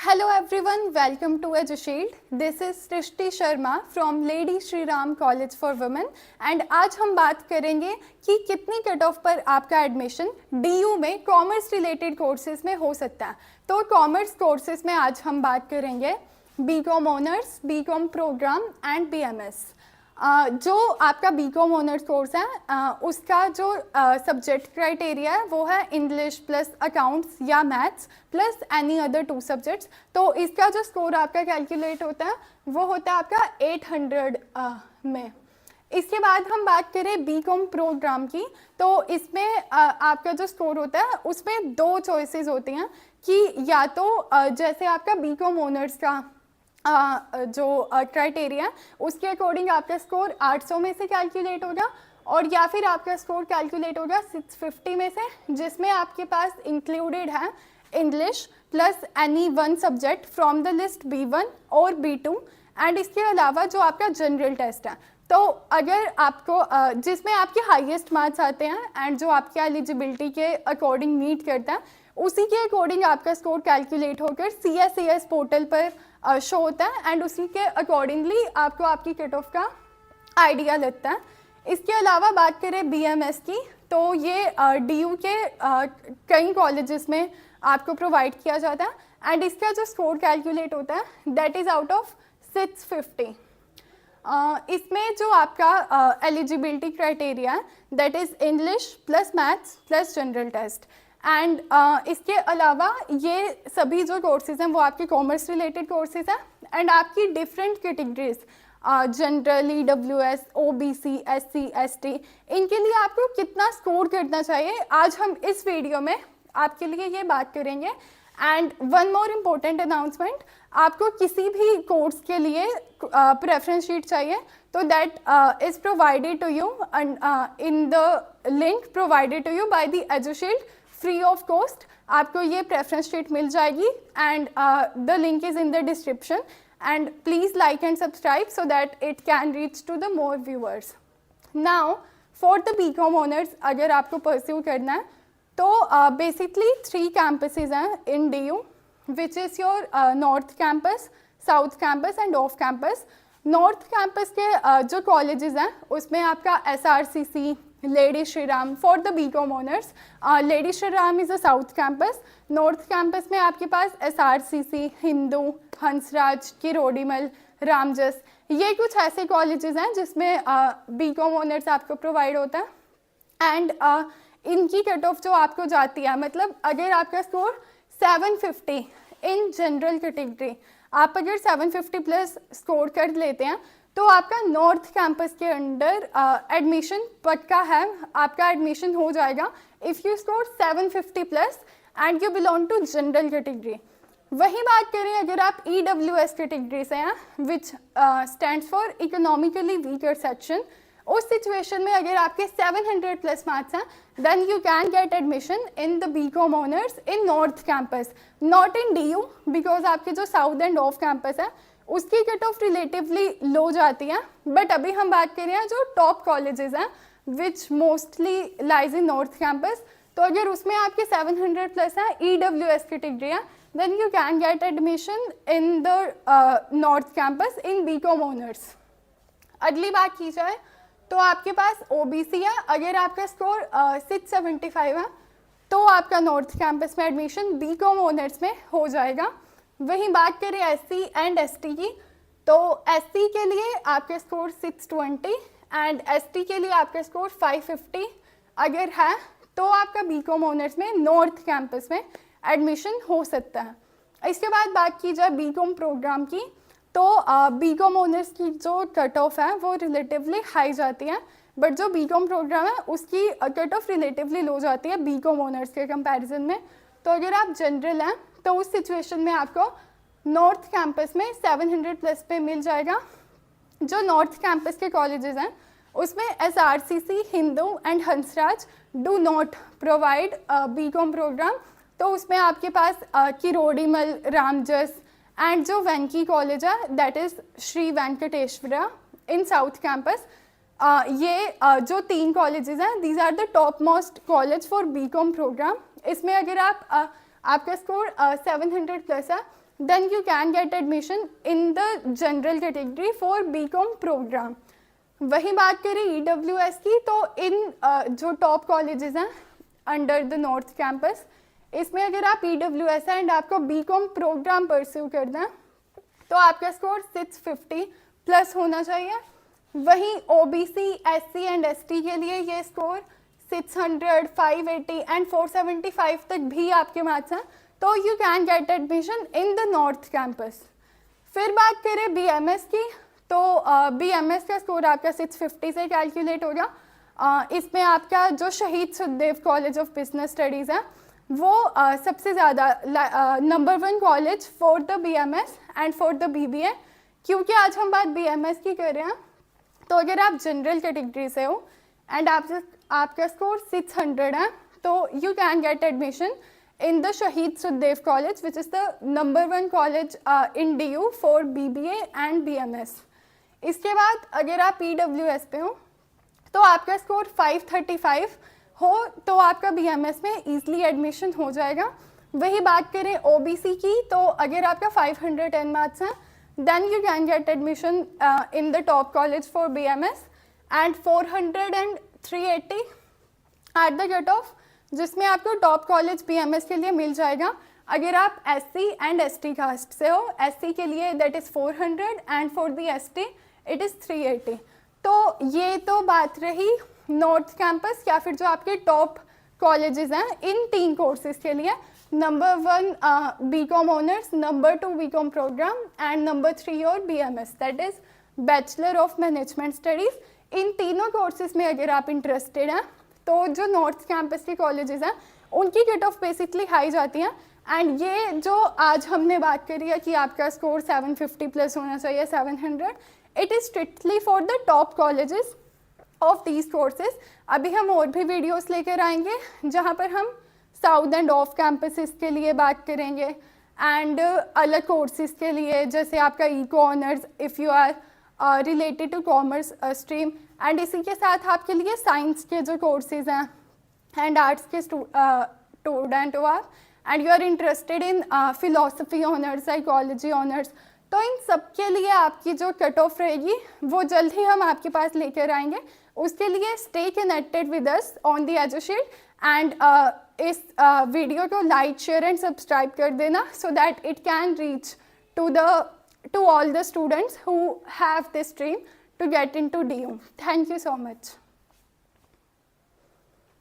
Hello everyone, welcome to EduShield. This is Srishti Sharma from Lady Shri Ram College for Women and आज हम बात करेंगे कि कितनी कट ऑफ पर आपका एडमिशन DU में कॉमर्स रिलेटेड कोर्सेज में हो सकता है। तो कॉमर्स कोर्सेज में आज हम बात करेंगे BCom honours, BCom programme and BMS। जो आपका बीकॉम ऑनर्स कोर्स है उसका जो सब्जेक्ट क्राइटेरिया है वो है इंग्लिश प्लस अकाउंट्स या maths plus any other 2 subjects. तो इसका जो स्कोर आपका कैलकुलेट होता है वो होता है आपका 800 में। इसके बाद हम बात करें बीकॉम प्रोग्राम की, तो इसमें आपका जो स्कोर होता है उसमें 2 चॉइसेस होती हैं कि या तो जैसे आपका बीकॉम ऑनर्स का जो क्राइटेरिया उसके अकॉर्डिंग आपका स्कोर 800 में से कैलकुलेट होगा और या फिर आपका स्कोर कैलकुलेट होगा 650 में से, जिसमें आपके पास इंक्लूडेड है English plus any 1 subject from the list B1 और B2 एंड इसके अलावा जो आपका जनरल टेस्ट है। तो अगर आपको जिसमें आपके हाईएस्ट मार्क्स आते हैं एंड जो आपकी एलिजिबिलिटी के अकॉर्डिंग मीट करता है उसी के अकॉर्डिंग आपका स्कोर कैलकुलेट होकर CSAS पोर्टल पर शो होता है एंड उसी के अकॉर्डिंगली आपको आपकी कट ऑफ का आइडिया लगता है। इसके अलावा बात करें BMS की, तो ये DU के कई कॉलेजेस में आपको प्रोवाइड किया जाता है एंड इसका जो स्कोर कैलकुलेट होता है दैट इज़ आउट ऑफ 650। इसमें जो आपका एलिजिबिलिटी क्राइटेरिया है that is English plus maths plus general test and इसके अलावा ये सभी जो कोर्सेज हैं वो आपके कॉमर्स रिलेटेड कोर्सेज हैं एंड आपकी different categories general EWS OBC SC ST इनके लिए आपको कितना स्कोर करना चाहिए आज हम इस वीडियो में आपके लिए ये बात करेंगे। And one more important announcement, आपको किसी भी कोर्स के लिए प्रेफरेंस शीट चाहिए तो that is provided to you in the link provided to you by the EduShield free of cost. आपको ये प्रेफरेंस शीट मिल जाएगी and the link is in the description and please like and subscribe so that it can reach to the more viewers. Now for the BCom honours अगर आपको pursue करना है तो basically 3 campuses हैं in DU which is your north campus, south campus and off campus. North campus के जो colleges हैं उसमें आपका SRCC, lady Shri Ram for the BCom honours. Lady Shri Ram is a south campus. North campus में आपके पास SRCC, हिंदू, हंसराज, किरोड़ीमल, रामजस, ये कुछ ऐसे कॉलेजेस हैं जिसमें बीकॉम ऑनर्स आपको प्रोवाइड होता है एंड इनकी कट ऑफ जो आपको जाती है, मतलब अगर आपका स्कोर 750 इन जनरल कैटेगरी, आप अगर 750 प्लस स्कोर कर लेते हैं तो आपका नॉर्थ कैंपस के अंडर एडमिशन पक्का है, आपका एडमिशन हो जाएगा if you score 750 plus and you belong to general category. वही बात करें अगर आप EWS कैटेगरी से हैं which stands for economically weaker section, उस सिचुएशन में अगर आपके 700 प्लस मार्क्स हैं then you can get admission in the BCom honours in north campus, not in DU because आपके जो साउथ एंड ऑफ कैंपस है उसकी कट ऑफ रिलेटिवली लो जाती है। बट अभी हम बात कर रहे हैं जो टॉप कॉलेजेस हैं which mostly lies in north campus, तो अगर उसमें आपके 700 प्लस है EWS कैटेगरी है then you can get admission in the north campus in BCom honours. अगली बात की जाए तो आपके पास OBC है, अगर आपका स्कोर 675 है तो आपका नॉर्थ कैंपस में एडमिशन बीकॉम ऑनर्स में हो जाएगा। वहीं बात करें SC एंड ST की, तो SC के लिए आपके स्कोर 620 एंड ST के लिए आपका स्कोर 550 अगर है तो आपका बीकॉम ऑनर्स में नॉर्थ कैंपस में एडमिशन हो सकता है। इसके बाद बात की जाए बीकॉम प्रोग्राम की, तो बीकॉम ऑनर्स की जो कट ऑफ है वो रिलेटिवली हाई जाती है बट जो बीकॉम प्रोग्राम है उसकी कट ऑफ रिलेटिवली लो जाती है बीकॉम ऑनर्स के कंपैरिजन में। तो अगर आप जनरल हैं तो उस सिचुएशन में आपको नॉर्थ कैंपस में 700 प्लस पे मिल जाएगा। जो नॉर्थ कैंपस के कॉलेजेस हैं उसमें SRCC, Hindu and Hansraj do not provide BCom program, तो उसमें आपके पास किरोड़ीमल, रामजस एंड जो वेंकी कॉलेज है that is Shri Venkateswara in south campus, ये जो 3 कॉलेजेस हैं these are the top most college for BCom program. इसमें अगर आपका स्कोर 700 प्लस है then you can get admission in the general category for BCom program. वही बात करें EWS की, तो इन जो टॉप कॉलेजेस हैं अंडर द नॉर्थ कैंपस, इसमें अगर आप EWS है एंड आपको BCom प्रोग्राम परस्यू करना है तो आपका स्कोर 650 प्लस होना चाहिए। वहीं OBC, SC एंड ST के लिए ये स्कोर 600, 580 एंड 475 तक भी आपके मार्क्स हैं, तो you can get admission in the north campus. फिर बात करें BMS की, तो BMS का स्कोर आपका 650 से कैलकुलेट होगा। इसमें आपका जो शहीद Sukhdev college of business studies है वो सबसे ज़्यादा number 1 college for the BMS and for the BBA। क्योंकि आज हम बात BMS की कर रहे हैं, तो अगर आप जनरल कैटेगरी से हो एंड आपका स्कोर 600 है तो you can get admission in the Shahid Sukhdev College, which is the number 1 college in DU for BBA and BMS. इसके बाद अगर आप EWS पे हो तो आपका स्कोर 535 हो तो आपका BMS में easily एडमिशन हो जाएगा। वही बात करें OBC की, तो अगर आपका 510 मार्क्स हैं then you can get admission in the top college for BMS and 400 and 380 at the cutoff, जिसमें आपको टॉप कॉलेज BMS के लिए मिल जाएगा। अगर आप SC एंड ST कास्ट से हो, SC के लिए that is 400 and for the ST it is 380। तो ये तो बात रही नॉर्थ कैंपस या फिर जो आपके टॉप कॉलेजेस हैं इन 3 कोर्सेज के लिए। Number 1 BCom honours, number 2 BCom programme and number 3 और BMS that is bachelor of management studies. इन तीनों कोर्सेज में अगर आप इंटरेस्टेड हैं तो जो नॉर्थ कैंपस के कॉलेजेस हैं उनकी कट ऑफ बेसिकली हाई जाती हैं। एंड ये जो आज हमने बात करी है कि आपका स्कोर 750 प्लस होना चाहिए, 700, it is strictly for the top colleges of these courses. अभी हम और भी वीडियोस लेकर आएंगे जहाँ पर हम साउथ एंड ऑफ कैंपसेस के लिए बात करेंगे एंड अलग कोर्सेज के लिए, जैसे आपका eco honours if you are related to commerce stream, and इसी के साथ आपके लिए साइंस के जो कोर्सेज हैं एंड आर्ट्स के स्टूडेंट हो आप and you are interested in philosophy honours, psychology honours, तो इन सब के लिए आपकी जो कट ऑफ रहेगी वो जल्द ही हम आपके पास लेकर आएंगे। उसके लिए stay connected with us on the EduShield and इस वीडियो को लाइक, शेयर एंड सब्सक्राइब कर देना so that it can reach to all the students who have this dream to get into DU. Thank you so much.